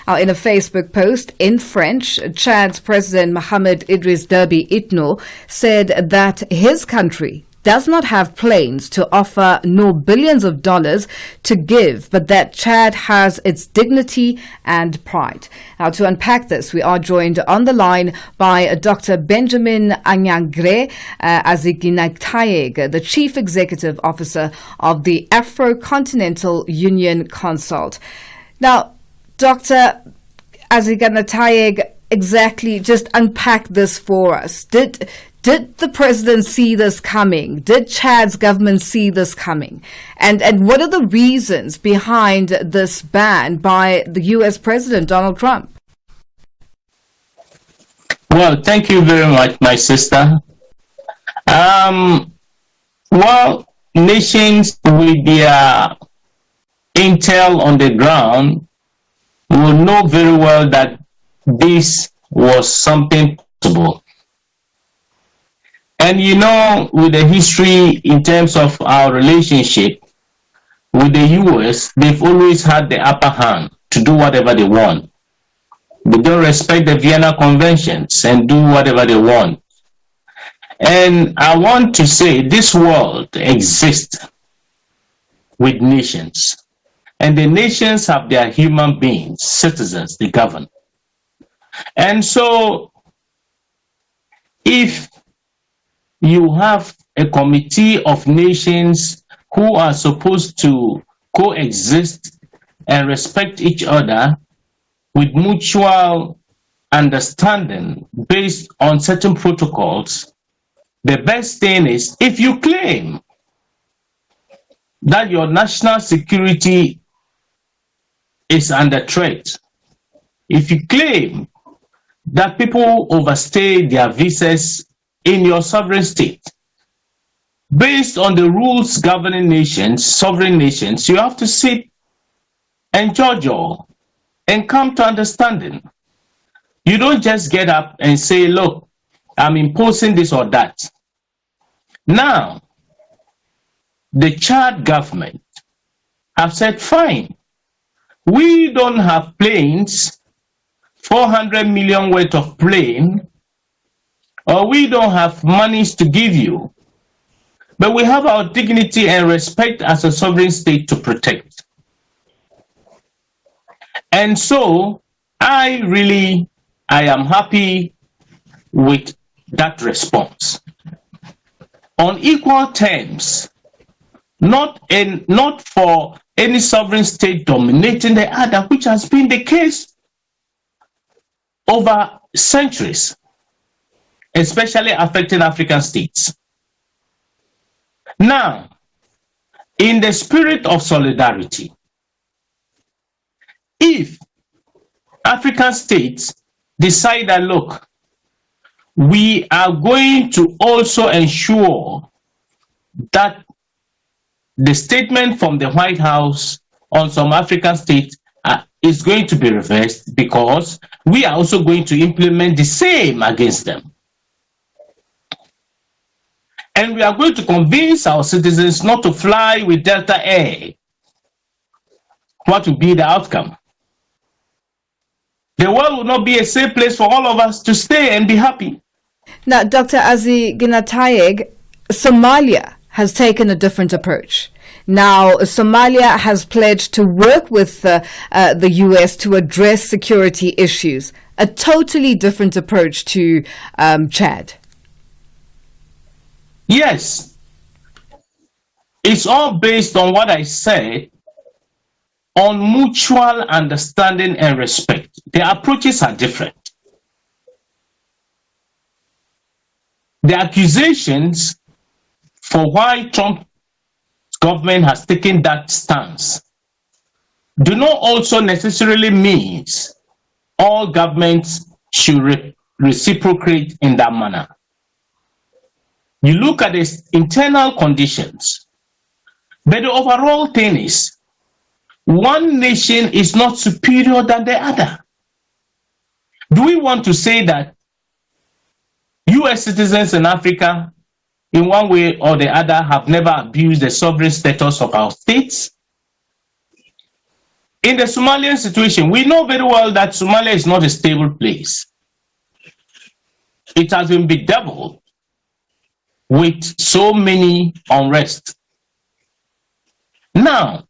In a Facebook post in French, Chad's President Mohamed Idriss Déby Itno said that his country does not have planes to offer nor billions of dollars to give, but that Chad has its dignity and pride. Now, to unpack this, we are joined on the line by Dr. Benjamin Anyagre Aziginaataeg, the Chief Executive Officer of the Afro-Continental Union Consult. Now, Dr. Aziginaataeg, exactly, just unpack this for us. Did the president see this coming? Did Chad's government see this coming? And what are the reasons behind this ban by the U.S. President Donald Trump? Well, thank you very much, my sister. Nations with their intel on the ground will know very well that this was something possible. And with the history in terms of our relationship with the US, they've always had the upper hand to do whatever they want. They don't respect the Vienna Conventions and do whatever they want. And I want to say this world exists with nations. And the nations have their human beings, citizens, they govern. And so, if you have a committee of nations who are supposed to coexist and respect each other with mutual understanding based on certain protocols, the best thing is if you claim that your national security is under threat, if you claim that people overstay their visas in your sovereign state, based on the rules governing nations, sovereign nations, you have to sit and judge all and come to understanding. You don't just get up and say, look, I'm imposing this or that. Now, the Chad government have said, fine, we don't have planes, 400 million worth of plane, or we don't have monies to give you, but we have our dignity and respect as a sovereign state to protect. And so I am happy with that response. On equal terms, not for any sovereign state dominating the other, which has been the case over centuries, especially affecting African states. Now, in the spirit of solidarity, if African states decide that, look, we are going to also ensure that the statement from the White House on some African states is going to be reversed, because we are also going to implement the same against them. And we are going to convince our citizens not to fly with Delta Air. What will be the outcome? The world will not be a safe place for all of us to stay and be happy. Now, Dr. Aziginaataeg, Somalia has taken a different approach. Now, Somalia has pledged to work with the U.S. to address security issues, a totally different approach to Chad. Yes, it's all based on what I said, on mutual understanding and respect. The approaches are different. The accusations for why Trump's government has taken that stance do not also necessarily mean all governments should reciprocate in that manner. You look at the internal conditions, but the overall thing is, one nation is not superior than the other. Do we want to say that U.S. citizens in Africa, in one way or the other, have never abused the sovereign status of our states? in the Somalian situation, we know very well that Somalia is not a stable place. It has been bedeviled with so many unrest. Now,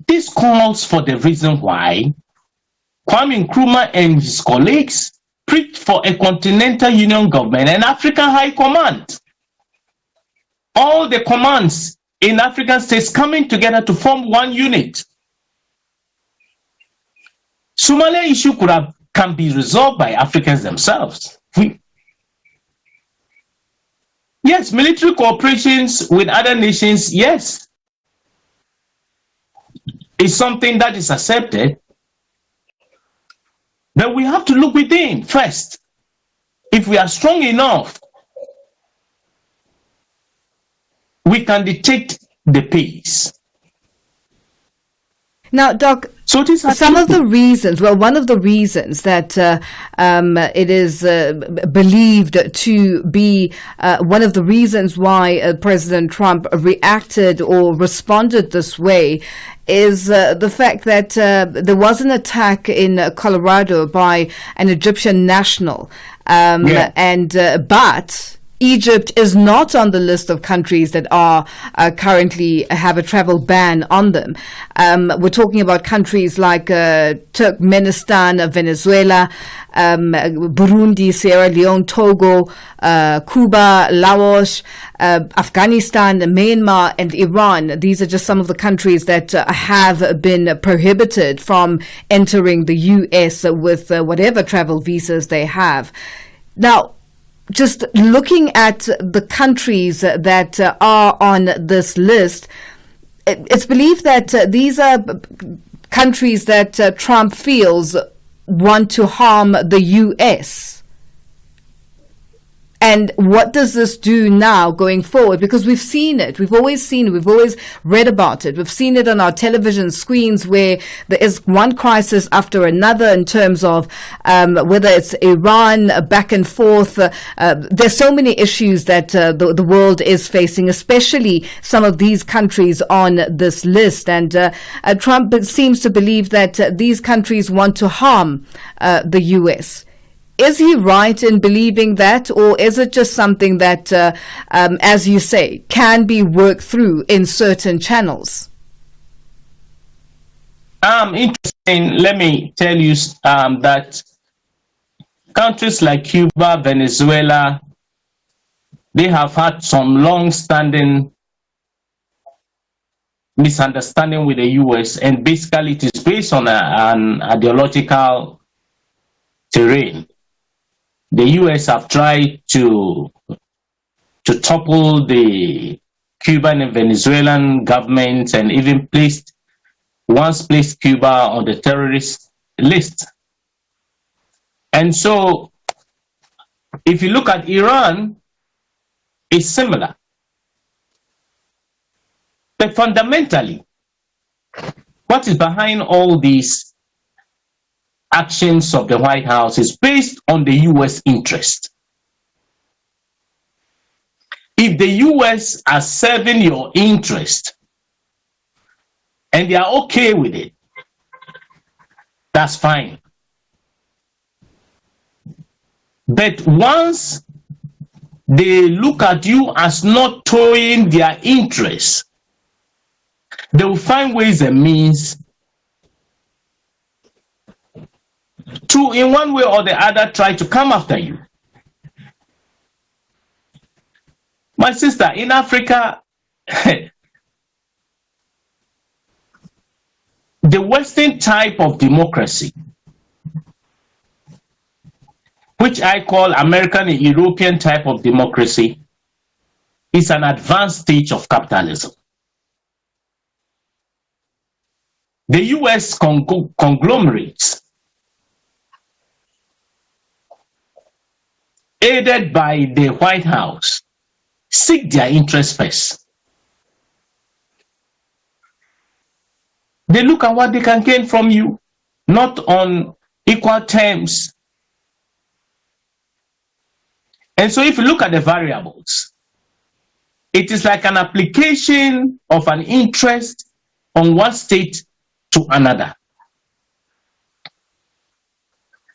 this calls for the reason why Kwame Nkrumah and his colleagues preached for a Continental Union government and African High Command. All the commands in African states coming together to form one unit. Somalia issue can be resolved by Africans themselves. Yes, military cooperations with other nations, yes, is something that is accepted. But we have to look within first. If we are strong enough, we can detect the pace. Now, Doc, so some of the reasons, well, one of the reasons that it is believed to be one of the reasons why President Trump reacted or responded this way is the fact that there was an attack in Colorado by an Egyptian national, but Egypt is not on the list of countries that are currently have a travel ban on them. We're talking about countries like Turkmenistan, Venezuela, Burundi, Sierra Leone, Togo, Cuba, Laos, Afghanistan, Myanmar, and Iran. These are just some of the countries that have been prohibited from entering the U.S. with whatever travel visas they have. Now, just looking at the countries that are on this list, it's believed that these are countries that Trump feels want to harm the U.S. And what does this do now going forward? Because we've seen it. We've always seen it. We've always read about it. We've seen it on our television screens where there is one crisis after another in terms of whether it's Iran, back and forth. There's so many issues that the world is facing, especially some of these countries on this list. And Trump seems to believe that these countries want to harm the U.S. Is he right in believing that, or is it just something that, as you say, can be worked through in certain channels? Interesting. Let me tell you that countries like Cuba, Venezuela, they have had some long-standing misunderstanding with the U.S., and basically it is based on an ideological terrain. The U.S. have tried to topple the Cuban and Venezuelan governments, and even once placed Cuba on the terrorist list. And so, if you look at Iran, it's similar. But fundamentally, what is behind all these actions of the White House is based on the U.S. interest. If the U.S. are serving your interest and they are okay with it, that's fine. But once they look at you as not towing their interests, they will find ways and means to, in one way or the other, try to come after you. My sister, in Africa, the Western type of democracy, which I call American and European type of democracy, is an advanced stage of capitalism. The U.S. conglomerates, aided by the White House, seek their interests first. They look at what they can gain from you, not on equal terms. And so if you look at the variables, it is like an application of an interest on one state to another.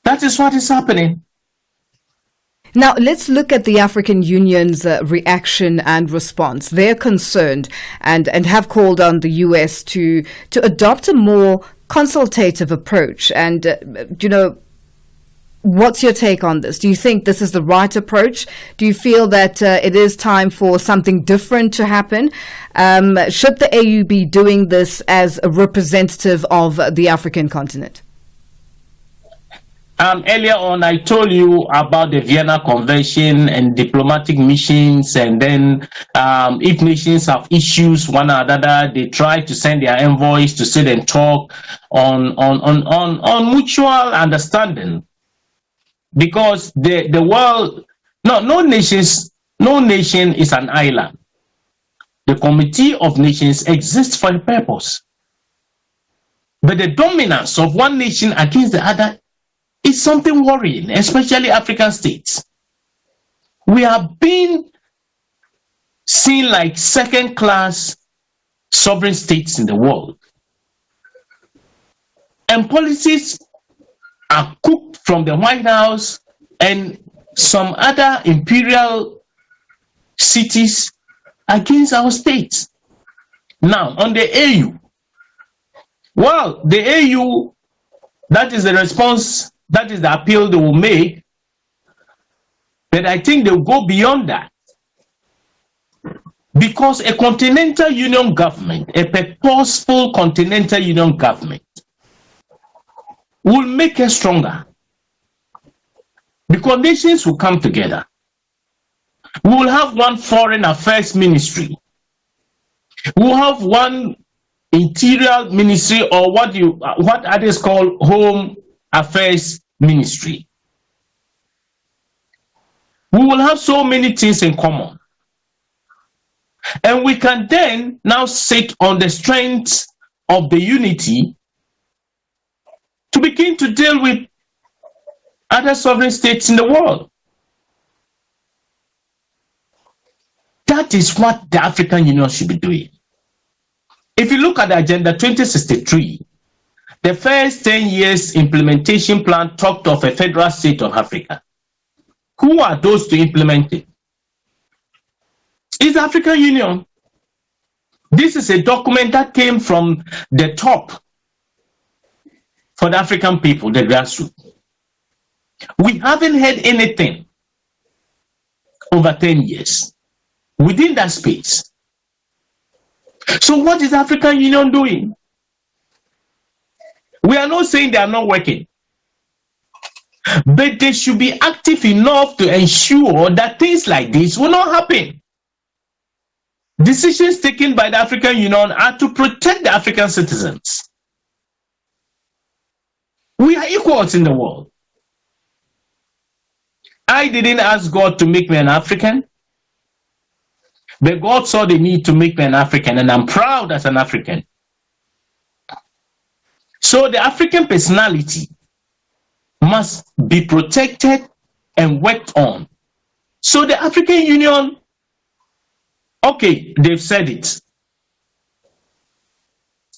That is what is happening. Now, let's look at the African Union's reaction and response. They're concerned and have called on the U.S. to adopt a more consultative approach. And, what's your take on this? Do you think this is the right approach? Do you feel that it is time for something different to happen? Should the AU be doing this as a representative of the African continent? Earlier on, I told you about the Vienna Convention and diplomatic missions, and then if nations have issues one another, they try to send their envoys to sit and talk on mutual understanding. Because the world, no nation is an island. The Committee of Nations exists for a purpose. But the dominance of one nation against the other is something worrying, especially African states. We have been seen like second-class sovereign states in the world. And policies are cooked from the White House and some other imperial cities against our states. Now, on the AU, well, the AU, that is the response, that is the appeal they will make, but I think they'll go beyond that. Because a continental union government, a purposeful continental union government, will make us stronger. Because nations will come together. We will have one foreign affairs ministry. We will have one interior ministry, or what others call home affairs ministry. We will have so many things in common. And we can then now sit on the strength of the unity to begin to deal with other sovereign states in the world. That is what the African Union should be doing. If you look at the Agenda 2063, the first 10 years implementation plan talked of a federal state of Africa. Who are those to implement it? It's the African Union. This is a document that came from the top for the African people, the grassroots. We haven't heard anything over 10 years within that space. So what is the African Union doing? We are not saying they are not working, but they should be active enough to ensure that things like this will not happen. Decisions taken by the African Union are to protect the African citizens. We are equals in the world. I didn't ask God to make me an African, but God saw the need to make me an African, and I'm proud as an African. So the African personality must be protected and worked on. So the African Union, okay, they've said it.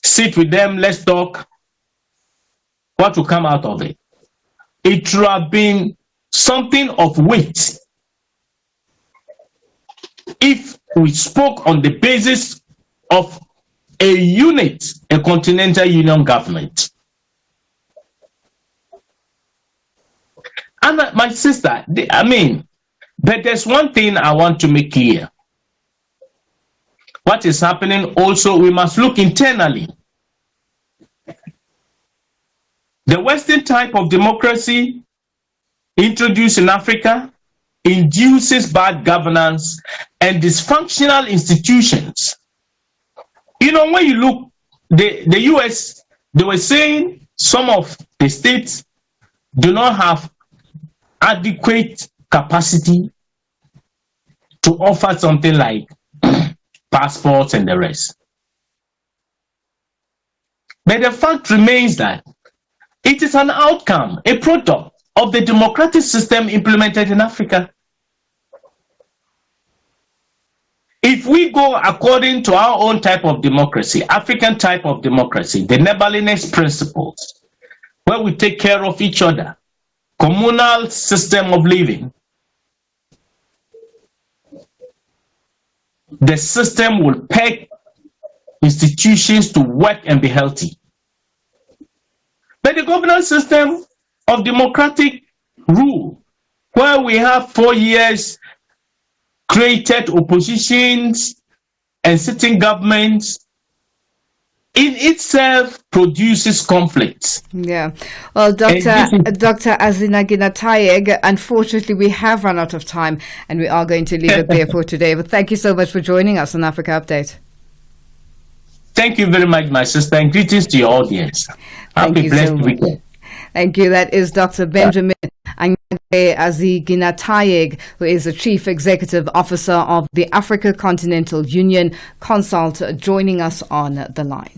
Sit with them, let's talk. What will come out of it? It will have been something of weight if we spoke on the basis of a unit, a continental union government. And my sister, but there's one thing I want to make clear. What is happening also, we must look internally. The Western type of democracy introduced in Africa induces bad governance and dysfunctional institutions. You know, when you look, the US, they were saying some of the states do not have adequate capacity to offer something like passports and the rest. But the fact remains that it is an outcome, a product of the democratic system implemented in Africa. If we go according to our own type of democracy, African type of democracy, the neighborliness principles, where we take care of each other, communal system of living, the system will peg institutions to work and be healthy. But the governance system of democratic rule, where we have 4 years created oppositions and sitting governments, in itself produces conflicts. Yeah. Well, Dr. Aziginaataeg, unfortunately, we have run out of time and we are going to leave it there for today. But thank you so much for joining us on Africa Update. Thank you very much, my sister, and greetings to your audience. Happy blessed weekend. Thank you. That is Dr. Benjamin Anyagre Aziginaataeg, who is the Chief Executive Officer of the Afro-Continental Union Consult, joining us on the line.